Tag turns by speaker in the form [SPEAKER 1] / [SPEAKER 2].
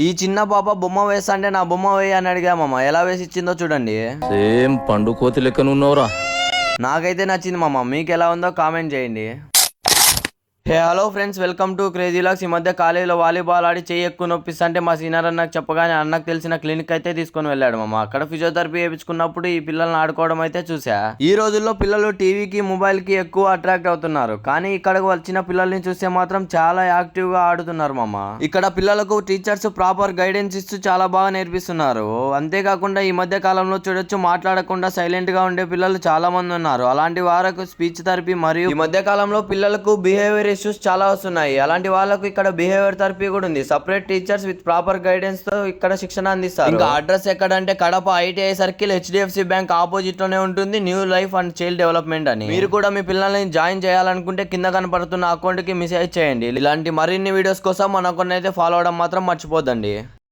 [SPEAKER 1] ఈ చిన్న పాప బొమ్మ వేస్తా అంటే నా బొమ్మ వేయి అని అడిగామమ్మ. ఎలా వేసి ఇచ్చిందో చూడండి.
[SPEAKER 2] సేమ్ పండు కోతి లెక్కనున్నావురా.
[SPEAKER 1] నాకైతే నచ్చింది మామ. మీకు ఎలా ఉందో కామెంట్ చేయండి. Hey hello friends, welcome to crazy lakhs. ఈ మధ్య కాలేజీలో వాలీబాల్ ఆడి చెయ్యి ఎక్కువ నొప్పిస్తా అంటే మా సీనియర్ అన్నకు చెప్పగానే అన్నకు తెలిసిన క్లినిక్ అయితే తీసుకొని వెళ్ళాడు మామ. అక్కడ ఫిజియోథెరపీ చేయించుకున్నప్పుడు ఈ పిల్లల్ని ఆడుకోవడం అయితే చూసా. ఈ రోజుల్లో పిల్లలు టీవీకి మొబైల్ కి ఎక్కువ అట్రాక్ట్ అవుతున్నారు. కానీ ఇక్కడకు వచ్చిన పిల్లల్ని చూస్తే మాత్రం చాలా యాక్టివ్ గా ఆడుతున్నారు మామ. ఇక్కడ పిల్లలకు టీచర్స్ ప్రాపర్ గైడెన్స్ ఇస్తూ చాలా బాగా నేర్పిస్తున్నారు. అంతేకాకుండా ఈ మధ్య కాలంలో చూడొచ్చు, మాట్లాడకుండా సైలెంట్ గా ఉండే పిల్లలు చాలా మంది ఉన్నారు. అలాంటి వారికి స్పీచ్ థెరపీ మరియు ఈ మధ్య కాలంలో పిల్లలకు బిహేవియర్ ఇష్యూస్ చాలా వస్తున్నాయి. అలాంటి వాళ్ళకు ఇక్కడ బిహేవియర్ థెరపీ కూడా ఉంది. Separate teachers with proper guidance తో ఇక్కడ శిక్షణ అందిస్తారు. ఇంకా అడ్రస్ ఎక్కడంటే Kadapa ITI circle, HDFC bank opposite లోనే ఉంటుంది, new life and child development అని. మీరు కూడా మీ పిల్లల్ని జాయిన్ చేయాలనుకుంటే కింద కనపడుతున్న అకౌంట్ కి మెసేజ్ చేయండి. ఇలాంటి మరిన్ని వీడియోస్ కోసం మన అకౌంట్ అయితే ఫాలో అవడం మాత్రం మర్చిపోద్దండి.